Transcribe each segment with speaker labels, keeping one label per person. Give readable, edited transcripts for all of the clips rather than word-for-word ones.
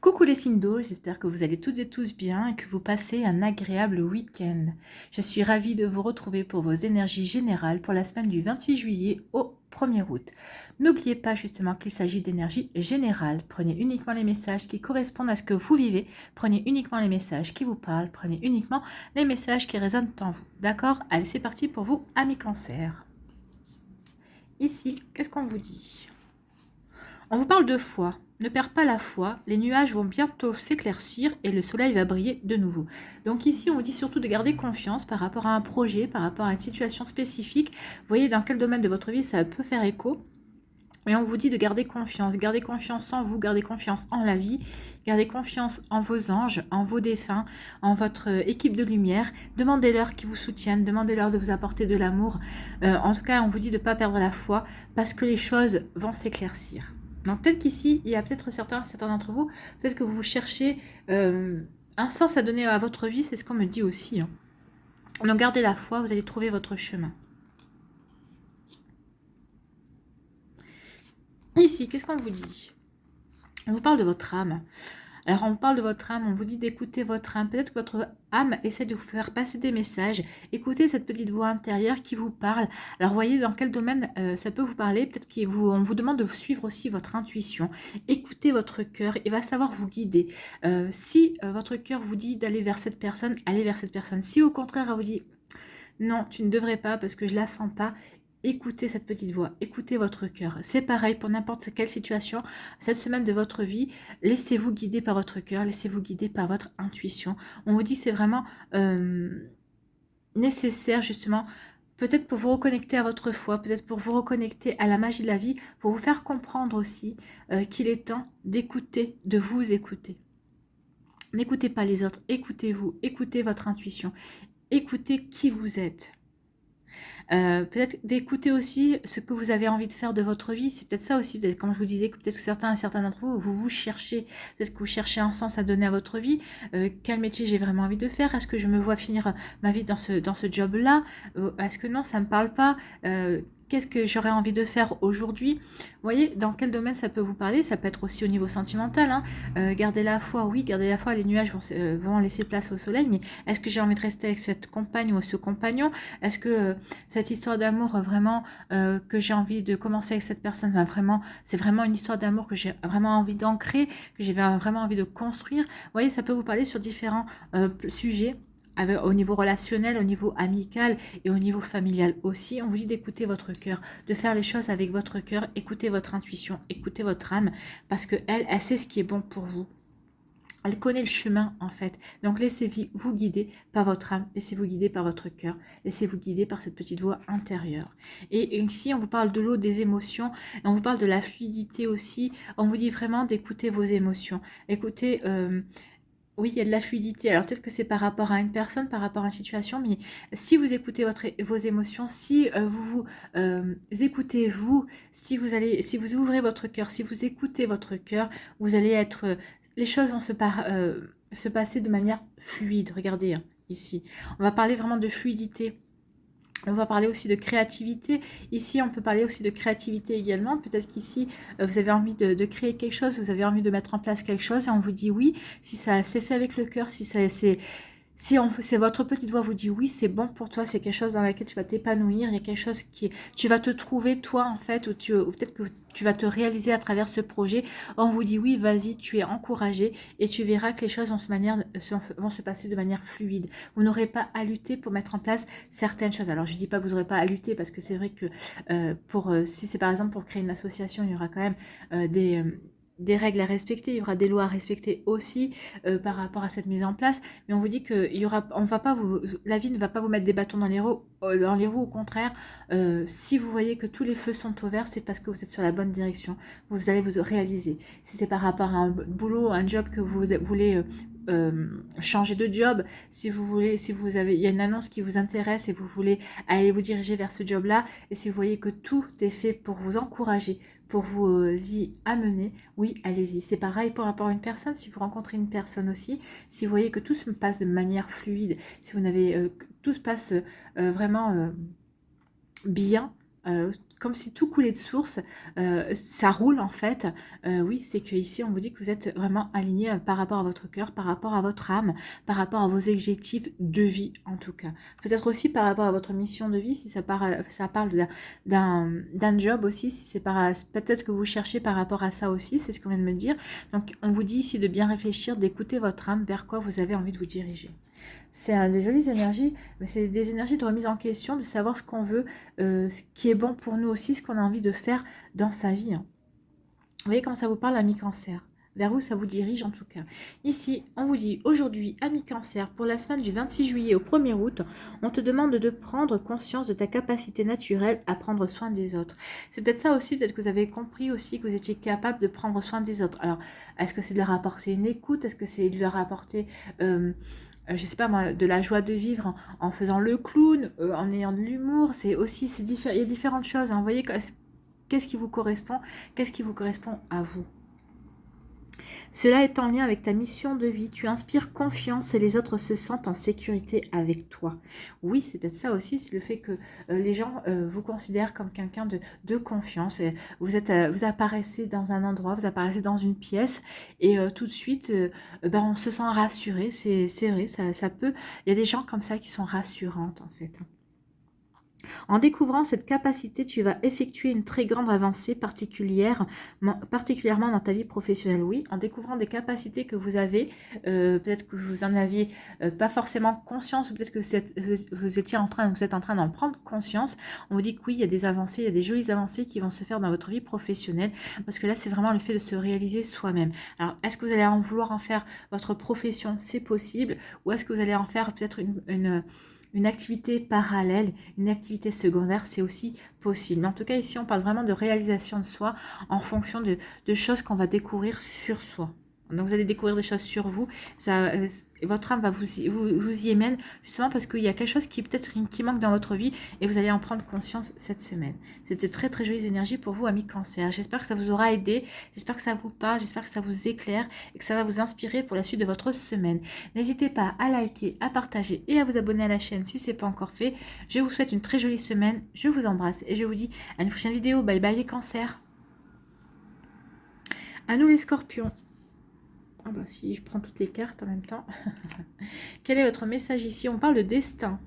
Speaker 1: Coucou les signes d'eau, j'espère que vous allez toutes et tous bien et que vous passez un agréable week-end. Je suis ravie de vous retrouver pour vos énergies générales pour la semaine du 26 juillet au 1er août. N'oubliez pas justement qu'il s'agit d'énergie générale. Prenez uniquement les messages qui correspondent à ce que vous vivez. Prenez uniquement les messages qui vous parlent. Prenez uniquement les messages qui résonnent en vous. D'accord? Allez, c'est parti pour vous, amis cancer. Ici, qu'est-ce qu'on vous dit? On vous parle de foi. Ne perds pas la foi, les nuages vont bientôt s'éclaircir et le soleil va briller de nouveau. Donc ici, on vous dit surtout de garder confiance par rapport à un projet, par rapport à une situation spécifique. Vous voyez dans quel domaine de votre vie ça peut faire écho. Et on vous dit de garder confiance en vous, garder confiance en la vie, garder confiance en vos anges, en vos défunts, en votre équipe de lumière. Demandez-leur qu'ils vous soutiennent, demandez-leur de vous apporter de l'amour. En tout cas, on vous dit de ne pas perdre la foi parce que les choses vont s'éclaircir. Donc peut-être qu'ici, il y a peut-être certains d'entre vous, peut-être que vous cherchez un sens à donner à votre vie, c'est ce qu'on me dit aussi. Donc gardez la foi, vous allez trouver votre chemin. Ici, qu'est-ce qu'on vous dit? On vous parle de votre âme. Alors, on parle de votre âme, on vous dit d'écouter votre âme. Peut-être que votre âme essaie de vous faire passer des messages. Écoutez cette petite voix intérieure qui vous parle. Alors, voyez dans quel domaine ça peut vous parler. Peut-être qu'on vous demande de suivre aussi votre intuition. Écoutez votre cœur, il va savoir vous guider. Si votre cœur vous dit d'aller vers cette personne, allez vers cette personne. Si au contraire, elle vous dit non, tu ne devrais pas parce que je la sens pas, écoutez cette petite voix, écoutez votre cœur. C'est pareil pour n'importe quelle situation. Cette semaine de votre vie, laissez-vous guider par votre cœur, laissez-vous guider par votre intuition. On vous dit que c'est vraiment nécessaire justement, peut-être pour vous reconnecter à votre foi, peut-être pour vous reconnecter à la magie de la vie, pour vous faire comprendre aussi qu'il est temps d'écouter, de vous écouter. N'écoutez pas les autres, écoutez-vous, écoutez votre intuition, écoutez qui vous êtes. Peut-être d'écouter aussi ce que vous avez envie de faire de votre vie. C'est peut-être ça aussi, peut-être comme je vous disais, que peut-être que certains d'entre vous, vous cherchez, peut-être que vous cherchez un sens à donner à votre vie. Quel métier j'ai vraiment envie de faire? Est-ce que je me vois finir ma vie dans ce job-là? Est-ce que non, ça ne me parle pas? Qu'est-ce que j'aurais envie de faire aujourd'hui? Vous voyez, dans quel domaine ça peut vous parler? Ça peut être aussi au niveau sentimental. Gardez la foi, oui, gardez la foi, les nuages vont laisser place au soleil, mais est-ce que j'ai envie de rester avec cette compagne ou ce compagnon? Est-ce que cette histoire d'amour vraiment que j'ai envie de commencer avec cette personne, c'est vraiment une histoire d'amour que j'ai vraiment envie d'ancrer, que j'ai vraiment envie de construire? Vous voyez, ça peut vous parler sur différents sujets. Au niveau relationnel, au niveau amical et au niveau familial aussi. On vous dit d'écouter votre cœur, de faire les choses avec votre cœur, écoutez votre intuition, écoutez votre âme, parce qu'elle sait ce qui est bon pour vous. Elle connaît le chemin en fait. Donc laissez-vous guider par votre âme, laissez-vous guider par votre cœur, laissez-vous guider par cette petite voix intérieure. Et ici on vous parle de l'eau, des émotions, et on vous parle de la fluidité aussi. On vous dit vraiment d'écouter vos émotions. Écoutez... oui, il y a de la fluidité. Alors peut-être que c'est par rapport à une personne, par rapport à une situation, mais si vous écoutez vos émotions, si vous écoutez vous, si vous ouvrez votre cœur, si vous écoutez votre cœur, vous allez être... les choses vont se passer de manière fluide. Regardez ici. On va parler vraiment de fluidité. On va parler aussi de créativité. Ici, on peut parler aussi de créativité également. Peut-être qu'ici, vous avez envie de créer quelque chose, vous avez envie de mettre en place quelque chose et on vous dit oui. Si ça s'est fait avec le cœur, si votre petite voix vous dit oui, c'est bon pour toi, c'est quelque chose dans lequel tu vas t'épanouir, il y a quelque chose tu vas te trouver toi en fait, ou peut-être que tu vas te réaliser à travers ce projet. On vous dit oui, vas-y, tu es encouragé et tu verras que les choses vont se passer de manière fluide. Vous n'aurez pas à lutter pour mettre en place certaines choses. Alors je dis pas que vous n'aurez pas à lutter parce que c'est vrai que si c'est par exemple pour créer une association, il y aura quand même des règles à respecter, il y aura des lois à respecter aussi par rapport à cette mise en place, mais on vous dit que la vie ne va pas vous mettre des bâtons dans les roues, au contraire, si vous voyez que tous les feux sont au vert, c'est parce que vous êtes sur la bonne direction, vous allez vous réaliser. Si c'est par rapport à un boulot, un job que vous voulez changer de job, il y a une annonce qui vous intéresse et vous voulez aller vous diriger vers ce job-là, et si vous voyez que tout est fait pour vous encourager, pour vous y amener, oui, allez-y. C'est pareil par rapport à une personne, si vous rencontrez une personne aussi, si vous voyez que tout se passe de manière fluide, si vous n'avez tout se passe vraiment bien, comme si tout coulait de source, ça roule en fait. Oui, c'est que ici on vous dit que vous êtes vraiment aligné par rapport à votre cœur, par rapport à votre âme, par rapport à vos objectifs de vie en tout cas. Peut-être aussi par rapport à votre mission de vie, si ça parle d'un job aussi, si c'est peut-être que vous cherchez par rapport à ça aussi, c'est ce qu'on vient de me dire. Donc on vous dit ici de bien réfléchir, d'écouter votre âme, vers quoi vous avez envie de vous diriger. C'est des jolies énergies, mais c'est des énergies de remise en question, de savoir ce qu'on veut, ce qui est bon pour nous aussi, ce qu'on a envie de faire dans sa vie. Vous voyez comment ça vous parle, ami Cancer? Vers où ça vous dirige en tout cas. Ici, on vous dit aujourd'hui, ami Cancer, pour la semaine du 26 juillet au 1er août, on te demande de prendre conscience de ta capacité naturelle à prendre soin des autres. C'est peut-être ça aussi, peut-être que vous avez compris aussi que vous étiez capable de prendre soin des autres. Alors, est-ce que c'est de leur apporter une écoute? Est-ce que c'est de leur apporter... je sais pas moi, de la joie de vivre en faisant le clown, en ayant de l'humour, il y a différentes choses. Hein. Vous voyez, qu'est-ce qui vous correspond? Qu'est-ce qui vous correspond à vous? Cela est en lien avec ta mission de vie. Tu inspires confiance et les autres se sentent en sécurité avec toi. Oui, c'est peut-être ça aussi, c'est le fait que les gens vous considèrent comme quelqu'un de confiance. Et vous apparaissez dans un endroit, vous apparaissez dans une pièce et tout de suite, on se sent rassuré. C'est vrai, ça peut... Il y a des gens comme ça qui sont rassurantes en fait. En découvrant cette capacité, tu vas effectuer une très grande avancée particulièrement dans ta vie professionnelle. Oui, en découvrant des capacités que vous avez, peut-être que vous en aviez pas forcément conscience, ou peut-être que vous êtes en train d'en prendre conscience. On vous dit que oui, il y a des avancées, il y a des jolies avancées qui vont se faire dans votre vie professionnelle, parce que là, c'est vraiment le fait de se réaliser soi-même. Alors, est-ce que vous allez vouloir en faire votre profession? C'est possible. Ou est-ce que vous allez en faire peut-être une activité parallèle, une activité secondaire, c'est aussi possible. Mais en tout cas, ici, on parle vraiment de réalisation de soi en fonction de choses qu'on va découvrir sur soi. Donc, vous allez découvrir des choses sur vous. Votre âme va vous y mène justement parce qu'il y a quelque chose qui manque dans votre vie et vous allez en prendre conscience cette semaine. C'était très, très jolies énergies pour vous, amis Cancer. J'espère que ça vous aura aidé. J'espère que ça vous parle. J'espère que ça vous éclaire et que ça va vous inspirer pour la suite de votre semaine. N'hésitez pas à liker, à partager et à vous abonner à la chaîne si ce n'est pas encore fait. Je vous souhaite une très jolie semaine. Je vous embrasse et je vous dis à une prochaine vidéo. Bye bye les cancers. À nous les scorpions. Ah bah si je prends toutes les cartes en même temps. Quel est votre message ici? On parle de destin.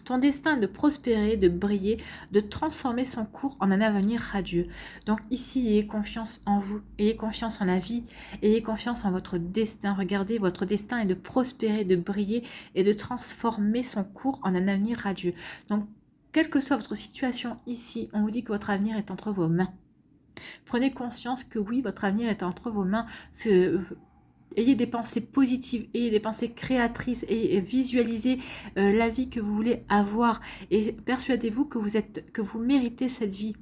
Speaker 1: Ton destin est de prospérer, de briller, de transformer son cours en un avenir radieux. Donc ici, ayez confiance en vous, ayez confiance en la vie, ayez confiance en votre destin. Regardez, votre destin est de prospérer, de briller et de transformer son cours en un avenir radieux. Donc, quelle que soit votre situation ici, on vous dit que votre avenir est entre vos mains. Prenez conscience que oui, votre avenir est entre vos mains. Ayez des pensées positives, ayez des pensées créatrices et visualisez la vie que vous voulez avoir. Et persuadez-vous que vous méritez cette vie.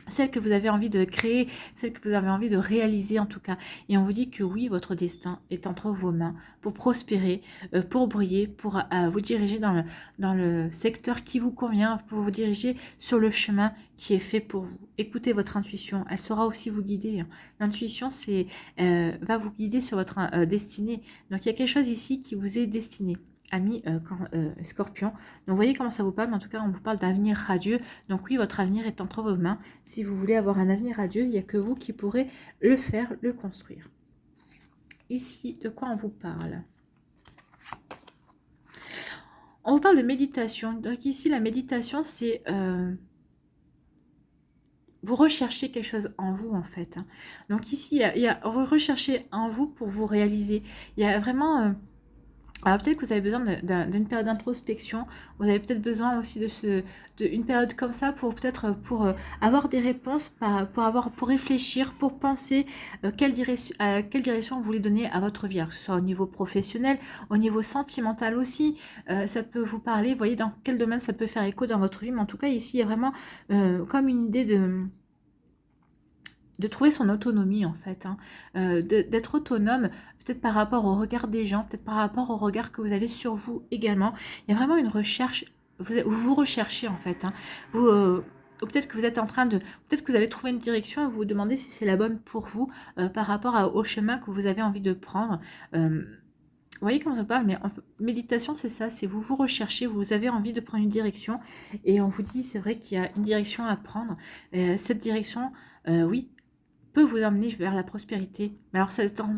Speaker 1: Celle que vous avez envie de créer, celle que vous avez envie de réaliser en tout cas. Et on vous dit que oui, votre destin est entre vos mains pour prospérer, pour briller, pour vous diriger dans le secteur qui vous convient, pour vous diriger sur le chemin qui est fait pour vous. Écoutez votre intuition, elle saura aussi vous guider. L'intuition, va vous guider sur votre destinée. Donc il y a quelque chose ici qui vous est destiné. Amis Scorpion. Donc vous voyez comment ça vous parle, mais en tout cas on vous parle d'avenir radieux. Donc oui, votre avenir est entre vos mains. Si vous voulez avoir un avenir radieux, il n'y a que vous qui pourrez le faire, le construire. Ici, de quoi on vous parle? On vous parle de méditation. Donc ici, la méditation, c'est... vous recherchez quelque chose en vous en fait. Donc ici, vous recherchez en vous pour vous réaliser. Il y a vraiment... alors peut-être que vous avez besoin d'une période d'introspection, vous avez peut-être besoin aussi d'une période comme ça pour avoir des réponses, pour réfléchir, pour penser quelle direction vous voulez donner à votre vie, que ce soit au niveau professionnel, au niveau sentimental aussi, ça peut vous parler, vous voyez dans quel domaine ça peut faire écho dans votre vie, mais en tout cas ici il y a vraiment comme une idée de trouver son autonomie en fait, hein, d'être autonome, peut-être par rapport au regard des gens, peut-être par rapport au regard que vous avez sur vous également. Il y a vraiment une recherche, vous recherchez en fait, hein, ou peut-être que vous êtes peut-être que vous avez trouvé une direction et vous vous demandez si c'est la bonne pour vous par rapport au chemin que vous avez envie de prendre. voyez comment ça parle, mais méditation, c'est ça, c'est vous recherchez, vous avez envie de prendre une direction, et on vous dit, c'est vrai qu'il y a une direction à prendre. Cette direction, oui, peut vous emmener vers la prospérité. Mais alors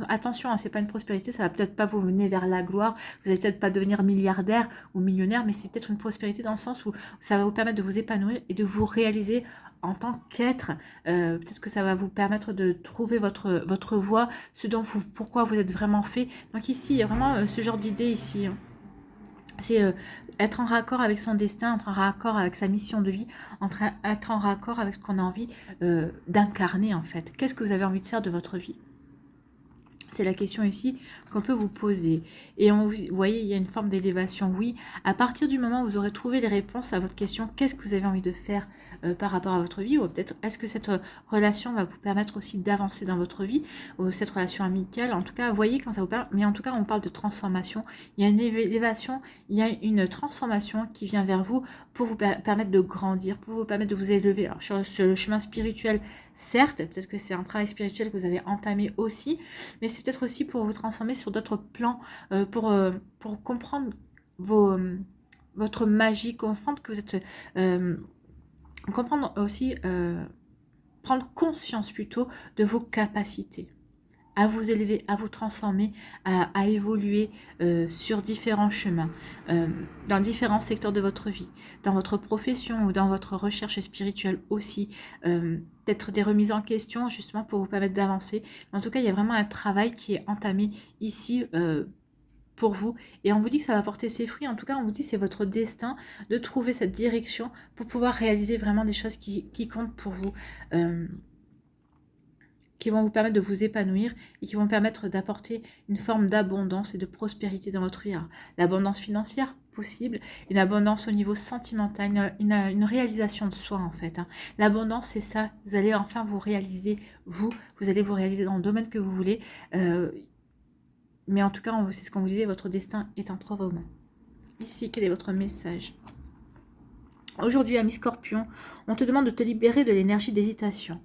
Speaker 1: attention, hein, c'est pas une prospérité, ça va peut-être pas vous mener vers la gloire, vous allez peut-être pas devenir milliardaire ou millionnaire, mais c'est peut-être une prospérité dans le sens où ça va vous permettre de vous épanouir et de vous réaliser en tant qu'être. Peut-être que ça va vous permettre de trouver votre voie, ce dont pourquoi vous êtes vraiment fait. Donc ici, il y a vraiment ce genre d'idée ici, hein. C'est être en raccord avec son destin, être en raccord avec sa mission de vie, être en raccord avec ce qu'on a envie d'incarner en fait. Qu'est-ce que vous avez envie de faire de votre vie? C'est la question ici qu'on peut vous poser. Et vous voyez, il y a une forme d'élévation. Oui, à partir du moment où vous aurez trouvé les réponses à votre question, qu'est-ce que vous avez envie de faire par rapport à votre vie, ou peut-être est-ce que cette relation va vous permettre aussi d'avancer dans votre vie, ou cette relation amicale. En tout cas, vous voyez quand ça vous parle, mais en tout cas, on parle de transformation. Il y a une élévation, il y a une transformation qui vient vers vous pour vous permettre de grandir, pour vous permettre de vous élever. Alors, sur le chemin spirituel, certes, peut-être que c'est un travail spirituel que vous avez entamé aussi, mais c'est peut-être aussi pour vous transformer sur d'autres plans, pour comprendre votre magie, comprendre que vous êtes... comprendre aussi, prendre conscience plutôt de vos capacités, à vous élever, à vous transformer, à évoluer sur différents chemins, dans différents secteurs de votre vie, dans votre profession ou dans votre recherche spirituelle aussi, peut-être des remises en question justement pour vous permettre d'avancer. En tout cas, il y a vraiment un travail qui est entamé ici pour vous, et on vous dit que ça va porter ses fruits. En tout cas, on vous dit que c'est votre destin de trouver cette direction pour pouvoir réaliser vraiment des choses qui comptent pour vous, qui vont vous permettre de vous épanouir et qui vont permettre d'apporter une forme d'abondance et de prospérité dans votre vie. L'abondance financière possible, une abondance au niveau sentimental, une réalisation de soi en fait. L'abondance, c'est ça, vous allez enfin vous réaliser, vous allez vous réaliser dans le domaine que vous voulez, mais en tout cas, c'est ce qu'on vous disait, votre destin est entre vos mains. Ici, quel est votre message? Aujourd'hui, ami Scorpion, on te demande de te libérer de l'énergie d'hésitation.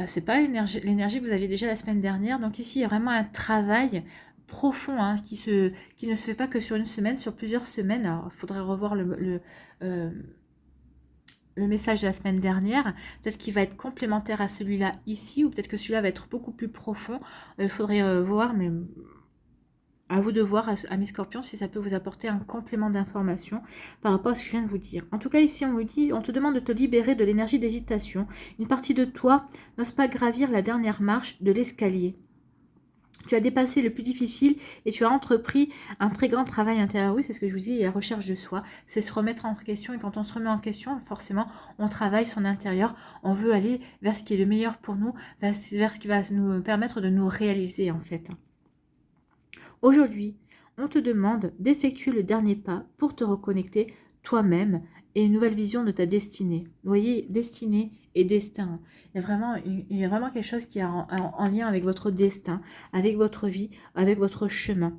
Speaker 1: C'est pas l'énergie que vous aviez déjà la semaine dernière. Donc ici, il y a vraiment un travail profond qui ne se fait pas que sur une semaine, sur plusieurs semaines. Alors, il faudrait revoir le message de la semaine dernière. Peut-être qu'il va être complémentaire à celui-là ici, ou peut-être que celui-là va être beaucoup plus profond. Il faudrait voir, mais à vous de voir, amis Scorpion, si ça peut vous apporter un complément d'information par rapport à ce que je viens de vous dire. En tout cas, ici, on vous dit, on te demande de te libérer de l'énergie d'hésitation. Une partie de toi n'ose pas gravir la dernière marche de l'escalier. Tu as dépassé le plus difficile et tu as entrepris un très grand travail intérieur. Oui, c'est ce que je vous dis, la recherche de soi, c'est se remettre en question. Et quand on se remet en question, forcément, on travaille son intérieur. On veut aller vers ce qui est le meilleur pour nous, vers ce qui va nous permettre de nous réaliser, en fait. Aujourd'hui, on te demande d'effectuer le dernier pas pour te reconnecter toi-même et une nouvelle vision de ta destinée. Vous voyez, destinée et destin. Il y a vraiment quelque chose qui est en lien avec votre destin, avec votre vie, avec votre chemin.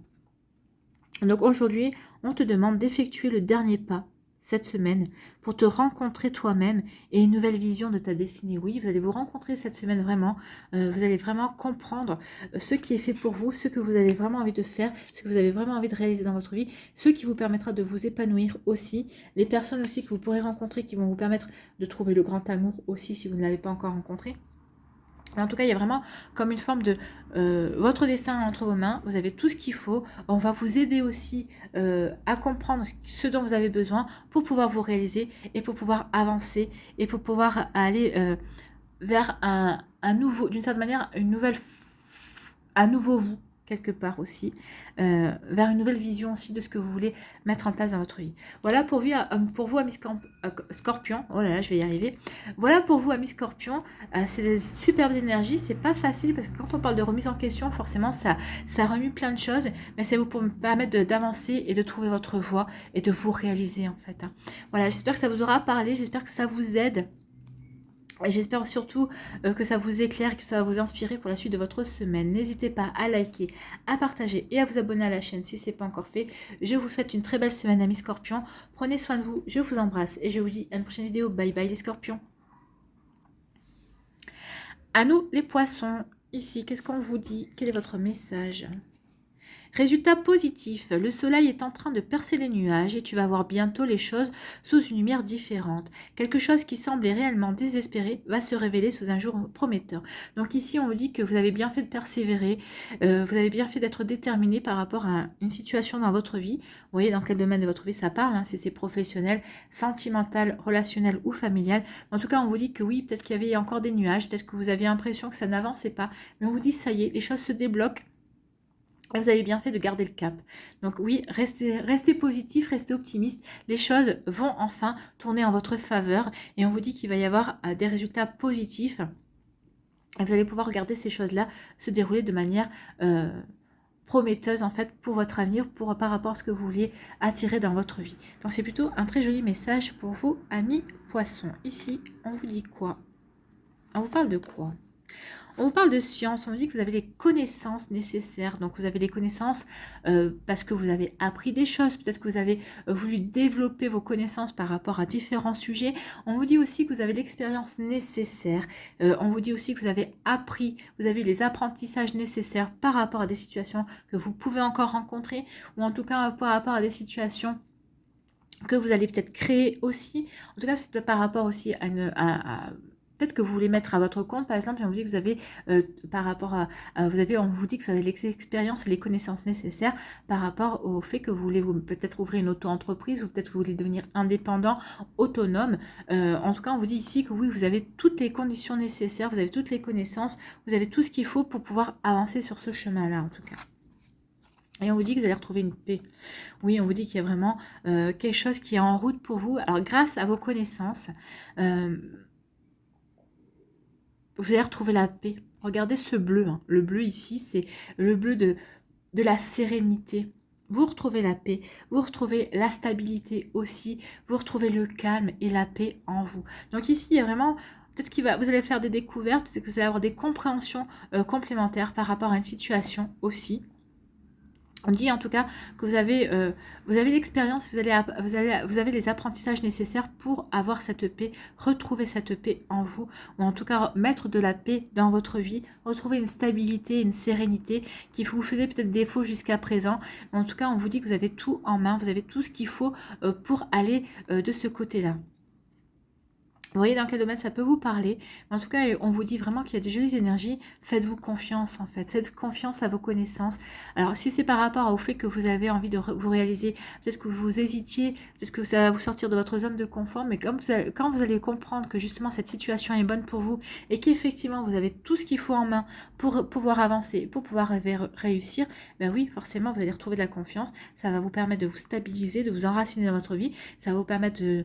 Speaker 1: Donc aujourd'hui, on te demande d'effectuer le dernier pas cette semaine pour te rencontrer toi-même et une nouvelle vision de ta destinée. Oui, vous allez vous rencontrer cette semaine vraiment, vous allez vraiment comprendre ce qui est fait pour vous, ce que vous avez vraiment envie de faire, ce que vous avez vraiment envie de réaliser dans votre vie, ce qui vous permettra de vous épanouir aussi, les personnes aussi que vous pourrez rencontrer qui vont vous permettre de trouver le grand amour aussi si vous ne l'avez pas encore rencontré. En tout cas, il y a vraiment comme une forme de votre destin entre vos mains, vous avez tout ce qu'il faut, on va vous aider aussi à comprendre ce dont vous avez besoin pour pouvoir vous réaliser et pour pouvoir avancer et pour pouvoir aller vers un nouveau, d'une certaine manière, un nouveau vous, quelque part aussi, vers une nouvelle vision aussi de ce que vous voulez mettre en place dans votre vie. Voilà pour vous, amis Scorpion. Oh là là, je vais y arriver. Voilà pour vous, amis Scorpion. C'est des superbes énergies. C'est pas facile parce que quand on parle de remise en question, forcément, ça remue plein de choses. Mais c'est vous pour me permettre d'avancer et de trouver votre voie et de vous réaliser, en fait. Voilà, j'espère que ça vous aura parlé. J'espère que ça vous aide. Et j'espère surtout que ça vous éclaire, que ça va vous inspirer pour la suite de votre semaine. N'hésitez pas à liker, à partager et à vous abonner à la chaîne si ce n'est pas encore fait. Je vous souhaite une très belle semaine, amis Scorpions. Prenez soin de vous, je vous embrasse et je vous dis à une prochaine vidéo. Bye bye les Scorpions. À nous les poissons. Ici, qu'est-ce qu'on vous dit? Quel est votre message? Résultat positif, le soleil est en train de percer les nuages et tu vas voir bientôt les choses sous une lumière différente. Quelque chose qui semblait réellement désespéré va se révéler sous un jour prometteur. Donc ici, on vous dit que vous avez bien fait de persévérer, vous avez bien fait d'être déterminé par rapport à une situation dans votre vie. Vous voyez dans quel domaine de votre vie ça parle, hein, si c'est professionnel, sentimental, relationnel ou familial. En tout cas, on vous dit que oui, peut-être qu'il y avait encore des nuages, peut-être que vous aviez l'impression que ça n'avançait pas, mais on vous dit ça y est, les choses se débloquent. Vous avez bien fait de garder le cap. Donc oui, restez positif, restez optimiste. Les choses vont enfin tourner en votre faveur et on vous dit qu'il va y avoir des résultats positifs. Et vous allez pouvoir regarder ces choses-là se dérouler de manière prometteuse en fait pour votre avenir, par rapport à ce que vous vouliez attirer dans votre vie. Donc c'est plutôt un très joli message pour vous, amis poissons. Ici, on vous dit quoi? On vous parle de quoi? On vous parle de science, on vous dit que vous avez les connaissances nécessaires. Donc vous avez les connaissances parce que vous avez appris des choses. Peut-être que vous avez voulu développer vos connaissances par rapport à différents sujets. On vous dit aussi que vous avez l'expérience nécessaire. On vous dit aussi que vous avez appris, vous avez les apprentissages nécessaires par rapport à des situations que vous pouvez encore rencontrer. Ou en tout cas par rapport à des situations que vous allez peut-être créer aussi. En tout cas, c'est par rapport aussi à peut-être que vous voulez mettre à votre compte, par exemple, et on vous dit que vous avez, par rapport on vous dit que vous avez l'expérience et les connaissances nécessaires par rapport au fait que vous voulez peut-être ouvrir une auto-entreprise ou peut-être vous voulez devenir indépendant, autonome. En tout cas, on vous dit ici que oui, vous avez toutes les conditions nécessaires, vous avez toutes les connaissances, vous avez tout ce qu'il faut pour pouvoir avancer sur ce chemin-là, en tout cas. Et on vous dit que vous allez retrouver une paix. Oui, on vous dit qu'il y a vraiment quelque chose qui est en route pour vous. Alors, grâce à vos connaissances, vous allez retrouver la paix. Regardez ce bleu. Hein. Le bleu ici, c'est le bleu de la sérénité. Vous retrouvez la paix, vous retrouvez la stabilité aussi, vous retrouvez le calme et la paix en vous. Donc ici, il y a vraiment... Peut-être que vous allez faire des découvertes, c'est que vous allez avoir des compréhensions complémentaires par rapport à une situation aussi. On dit en tout cas que vous avez l'expérience, vous avez les apprentissages nécessaires pour avoir cette paix, retrouver cette paix en vous, ou en tout cas mettre de la paix dans votre vie, retrouver une stabilité, une sérénité qui vous faisait peut-être défaut jusqu'à présent. Mais en tout cas, on vous dit que vous avez tout en main, vous avez tout ce qu'il faut pour aller de ce côté-là. Vous voyez dans quel domaine ça peut vous parler. En tout cas, on vous dit vraiment qu'il y a des jolies énergies. Faites-vous confiance en fait. Faites confiance à vos connaissances. Alors si c'est par rapport au fait que vous avez envie de vous réaliser, peut-être que vous hésitiez, peut-être que ça va vous sortir de votre zone de confort, mais quand vous allez comprendre que justement cette situation est bonne pour vous et qu'effectivement vous avez tout ce qu'il faut en main pour pouvoir avancer, pour pouvoir réussir, ben oui, forcément vous allez retrouver de la confiance. Ça va vous permettre de vous stabiliser, de vous enraciner dans votre vie. Ça va vous permettre de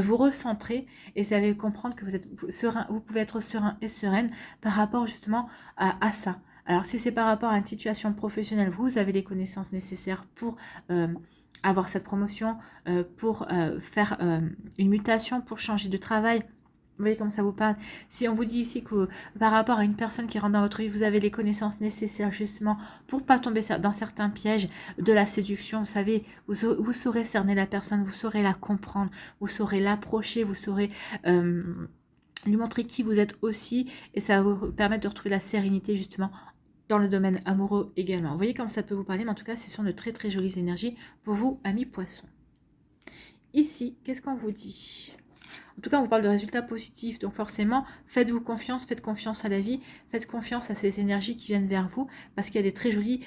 Speaker 1: vous recentrer et ça va comprendre que vous êtes serein, vous pouvez être serein et sereine par rapport justement à ça. Alors si c'est par rapport à une situation professionnelle, vous avez les connaissances nécessaires pour avoir cette promotion, pour faire une mutation, pour changer de travail. Vous voyez comment ça vous parle. Si on vous dit ici que par rapport à une personne qui rentre dans votre vie, vous avez les connaissances nécessaires justement pour pas tomber dans certains pièges de la séduction. Vous savez, vous saurez cerner la personne, vous saurez la comprendre, vous saurez l'approcher, vous saurez lui montrer qui vous êtes aussi. Et ça va vous permettre de retrouver la sérénité justement dans le domaine amoureux également. Vous voyez comment ça peut vous parler, mais en tout cas, ce sont de très très jolies énergies pour vous, amis poissons. Ici, qu'est-ce qu'on vous dit ? En tout cas, on vous parle de résultats positifs. Donc forcément, faites-vous confiance, faites confiance à la vie, faites confiance à ces énergies qui viennent vers vous, parce qu'il y a des très jolies,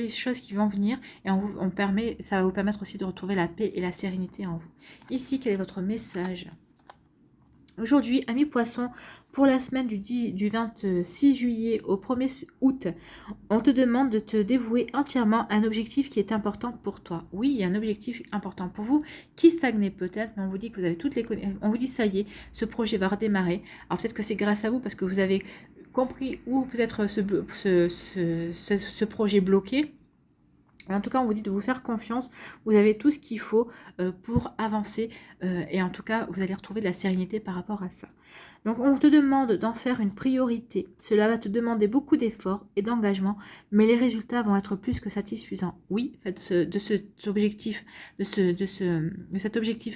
Speaker 1: choses qui vont venir et ça va vous permettre aussi de retrouver la paix et la sérénité en vous. Ici, quel est votre message ? Aujourd'hui, amis poissons, pour la semaine du 26 juillet au 1er août, on te demande de te dévouer entièrement à un objectif qui est important pour toi. Oui, il y a un objectif important pour vous qui stagnait peut-être, mais on vous dit que vous avez toutes les connaissances. On vous dit ça y est, ce projet va redémarrer. Alors peut-être que c'est grâce à vous parce que vous avez compris où peut-être ce projet bloqué. En tout cas, on vous dit de vous faire confiance. Vous avez tout ce qu'il faut pour avancer. Et en tout cas, vous allez retrouver de la sérénité par rapport à ça. Donc, on te demande d'en faire une priorité. Cela va te demander beaucoup d'efforts et d'engagement, mais les résultats vont être plus que satisfaisants. Oui, faites de cet objectif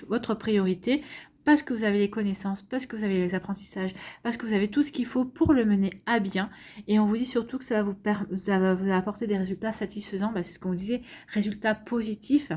Speaker 1: votre priorité parce que vous avez les connaissances, parce que vous avez les apprentissages, parce que vous avez tout ce qu'il faut pour le mener à bien. Et on vous dit surtout que ça va vous apporter des résultats satisfaisants. C'est ce qu'on vous disait, résultats positifs.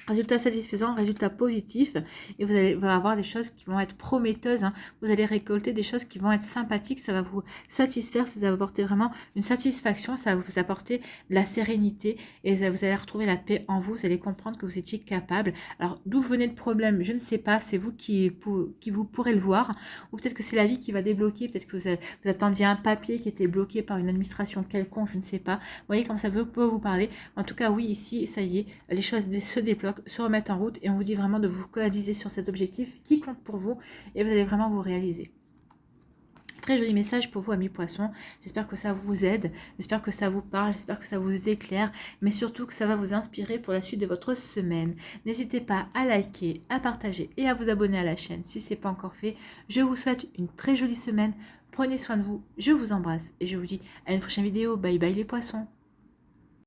Speaker 1: Résultat satisfaisant, résultat positif, et vous allez avoir des choses qui vont être prometteuses, hein. Vous allez récolter des choses qui vont être sympathiques, ça va vous satisfaire, ça va vous apporter vraiment une satisfaction, ça va vous apporter de la sérénité, et vous allez retrouver la paix en vous, vous allez comprendre que vous étiez capable. Alors d'où venait le problème, je ne sais pas, c'est vous qui vous pourrez le voir, ou peut-être que c'est la vie qui va débloquer, peut-être que vous attendiez un papier qui était bloqué par une administration quelconque, je ne sais pas. Vous voyez comment ça peut vous parler. En tout cas, oui, ici, ça y est, les choses se débloquent, se remettre en route, et on vous dit vraiment de vous focaliser sur cet objectif qui compte pour vous, et vous allez vraiment vous réaliser. Très joli message pour vous, amis poissons. J'espère que ça vous aide, j'espère que ça vous parle, j'espère que ça vous éclaire, mais surtout que ça va vous inspirer pour la suite de votre semaine. N'hésitez pas à liker, à partager et à vous abonner à la chaîne si ce n'est pas encore fait. Je vous souhaite une très jolie semaine. Prenez soin de vous, je vous embrasse et je vous dis à une prochaine vidéo. Bye bye les poissons.